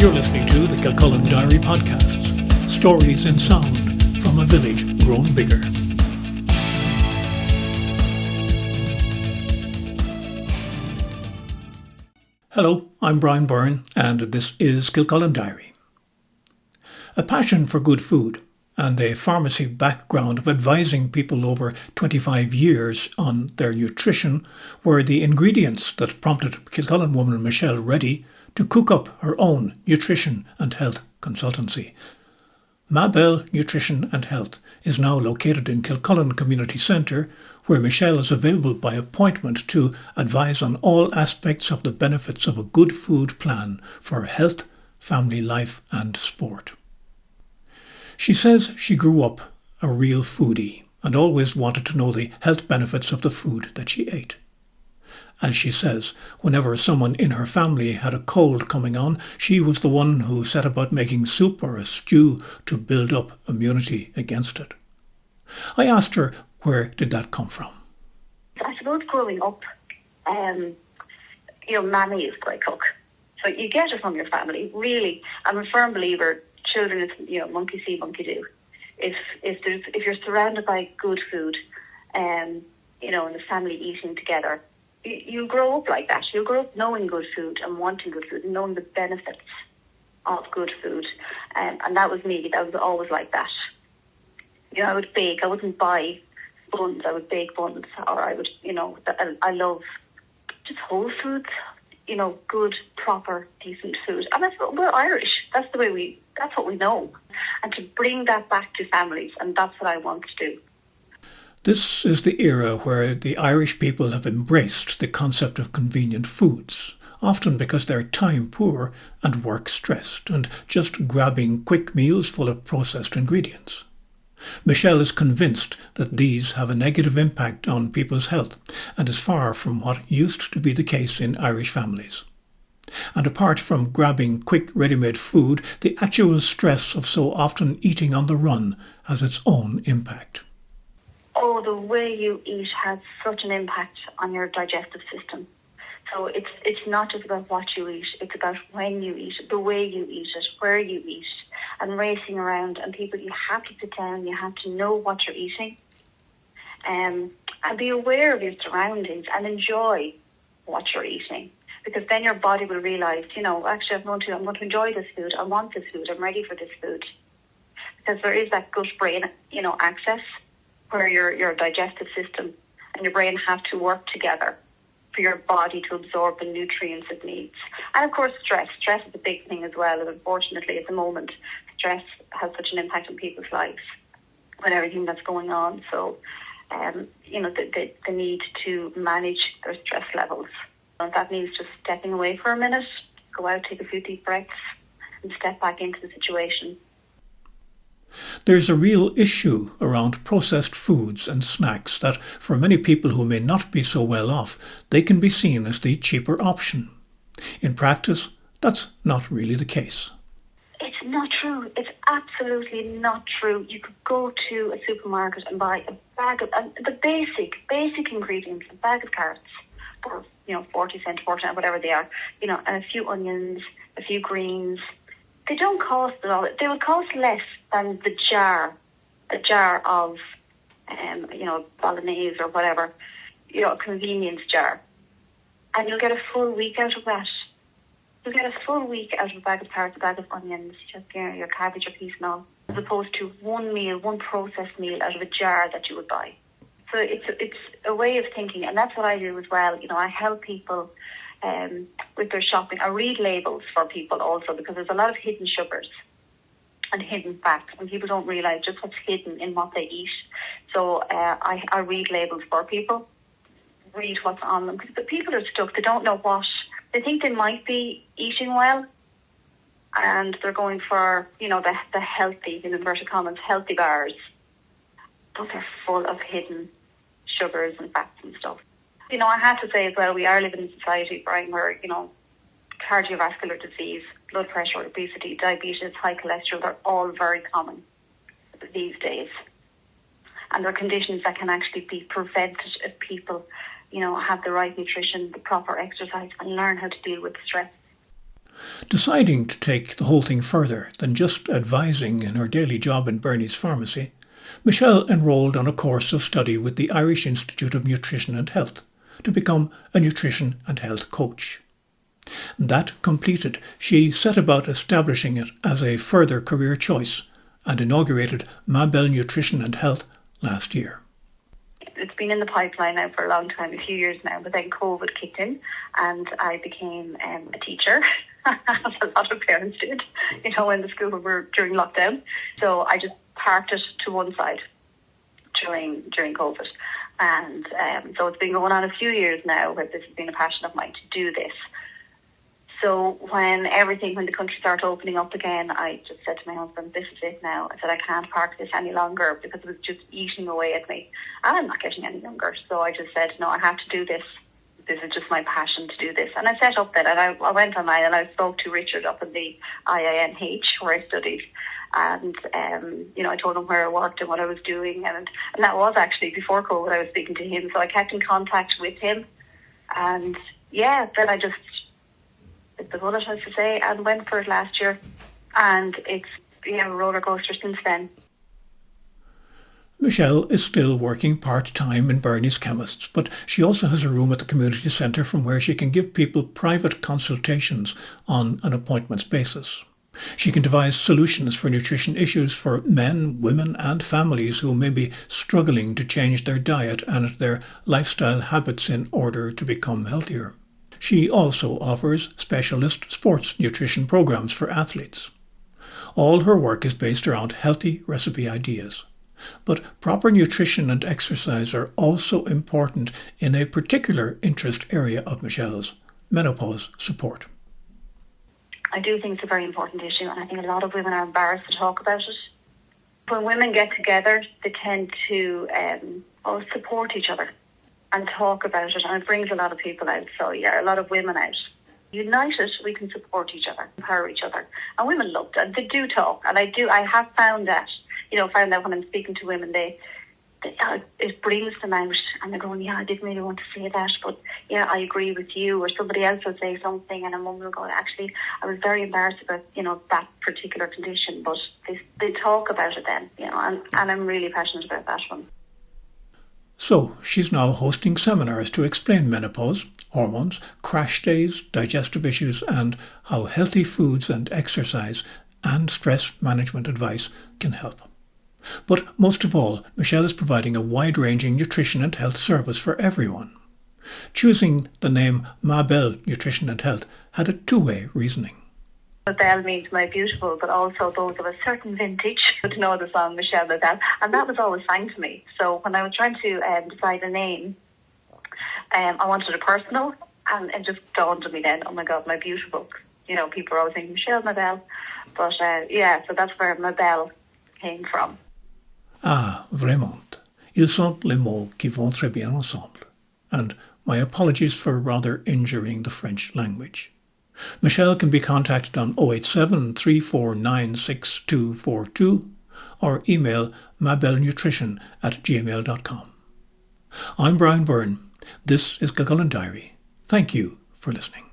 You're listening to the Kilcullen Diary podcasts, stories in sound from a village grown bigger. Hello, I'm Brian Byrne, and this is Kilcullen Diary. A passion for good food and a pharmacy background of advising people over 25 years on their nutrition were the ingredients that prompted Kilcullen woman Michelle Reddy to cook up her own nutrition and health consultancy. Belle Nutrition and Health is now located in Kilcullen Community Centre, where Michelle is available by appointment to advise on all aspects of the benefits of a good food plan for health, family life and sport. She says she grew up a real foodie and always wanted to know the health benefits of the food that she ate. As she says, whenever someone in her family had a cold coming on, she was the one who set about making soup or a stew to build up immunity against it. I asked her, where did that come from? I suppose growing up, Mammy is a great cook. So you get it from your family. Really, I'm a firm believer, children is, monkey see, monkey do. If you're surrounded by good food, and the family eating together, you grow up like that. You'll grow up knowing good food and wanting good food and knowing the benefits of good food. And that was me. That was always like that. I would bake. I wouldn't buy buns. I would bake buns. Or I would, I love just whole foods, good, proper, decent food. And we're Irish. That's what we know. And to bring that back to families, and that's what I want to do. This is the era where the Irish people have embraced the concept of convenient foods, often because they're time poor and work stressed and just grabbing quick meals full of processed ingredients. Michelle is convinced that these have a negative impact on people's health and is far from what used to be the case in Irish families. And apart from grabbing quick ready-made food, the actual stress of so often eating on the run has its own impact. Oh, the way you eat has such an impact on your digestive system. So it's not just about what you eat, it's about when you eat, the way you eat it, where you eat, and racing around. And people, you have to sit down, you have to know what you're eating, and be aware of your surroundings and enjoy what you're eating. Because then your body will realise, actually I'm going to enjoy this food, I want this food, I'm ready for this food. Because there is that gut-brain, access, where your digestive system and your brain have to work together for your body to absorb the nutrients it needs. And of course, stress. Stress is a big thing as well. And unfortunately, at the moment, stress has such an impact on people's lives with everything that's going on. So, the need to manage their stress levels. And that means just stepping away for a minute, go out, take a few deep breaths, and step back into the situation. There's a real issue around processed foods and snacks that, for many people who may not be so well off, they can be seen as the cheaper option. In practice, that's not really the case. It's not true. It's absolutely not true. You could go to a supermarket and buy a bag of the basic ingredients, a bag of carrots for 40 cents, 49, whatever they are, and a few onions, a few greens. They don't cost at all. They would cost less than a jar of, bolognese or whatever, a convenience jar. And you'll get a full week out of that. You'll get a full week out of a bag of carrots, a bag of onions, just your cabbage, your peas and all, as opposed to one processed meal out of a jar that you would buy. So it's a way of thinking, and that's what I do as well. I help people with their shopping. I read labels for people also, because there's a lot of hidden sugars and hidden fats, and people don't realise just what's hidden in what they eat. So I read labels for people, read what's on them, because the people are stuck. They don't know what. They think they might be eating well, and they're going for, the healthy, in inverted commas, healthy bars, but they're full of hidden sugars and fats and stuff. I have to say as well, we are living in a society, Brian, where, cardiovascular disease, blood pressure, obesity, diabetes, high cholesterol, they're all very common these days. And they're conditions that can actually be prevented if people, have the right nutrition, the proper exercise, and learn how to deal with stress. Deciding to take the whole thing further than just advising in her daily job in Byrne's pharmacy, Michelle enrolled on a course of study with the Irish Institute of Nutrition and Health to become a nutrition and health coach. That completed, she set about establishing it as a further career choice and inaugurated Belle Nutrition and Health last year. It's been in the pipeline now for a long time, a few years now, but then COVID kicked in and I became a teacher, as a lot of parents did, when the school were during lockdown. So I just parked it to one side during COVID. And so it's been going on a few years now where this has been a passion of mine to do this. So when the country started opening up again, I just said to my husband, this is it now. I said, I can't park this any longer because it was just eating away at me. And I'm not getting any younger. So I just said, no, I have to do this. This is just my passion to do this. And I set up that, and I went online and I spoke to Richard up in the IINH where I studied. And, I told him where I worked and what I was doing. And that was actually before COVID, I was speaking to him. So I kept in contact with him. And then I just bit the bullet, as to say, and went for it last year. And it's been a roller coaster since then. Michelle is still working part-time in Byrne's Chemists, but she also has a room at the community centre from where she can give people private consultations on an appointments basis. She can devise solutions for nutrition issues for men, women and families who may be struggling to change their diet and their lifestyle habits in order to become healthier. She also offers specialist sports nutrition programs for athletes. All her work is based around healthy recipe ideas. But proper nutrition and exercise are also important in a particular interest area of Michelle's, menopause support. I do think it's a very important issue, and I think a lot of women are embarrassed to talk about it. When women get together, they tend to support each other and talk about it, and it brings a lot of people out. So, a lot of women out. United, we can support each other, empower each other. And women love that. They do talk, and I have found that. Found out when I'm speaking to women, it brings them out and they're going, I didn't really want to say that, but I agree with you. Or somebody else will say something and a woman will go, actually, I was very embarrassed about, that particular condition, but they talk about it then, and I'm really passionate about that one. So she's now hosting seminars to explain menopause, hormones, crash days, digestive issues, and how healthy foods and exercise and stress management advice can help. But most of all, Michelle is providing a wide-ranging nutrition and health service for everyone. Choosing the name Belle Nutrition and Health had a two-way reasoning. Belle means my beautiful, but also those of a certain vintage would know the song Michelle Belle, and that was always sang to me. So when I was trying to decide a name, I wanted a personal, and it just dawned on me then, oh my God, my beautiful. People are always saying Michelle Belle, but so that's where Belle came from. Ah, vraiment. Ils sont les mots qui vont très bien ensemble. And my apologies for rather injuring the French language. Michelle can be contacted on 087 349 6242 or email mabellenutrition@gmail.com. I'm Brian Byrne. This is Kilcullen Diary. Thank you for listening.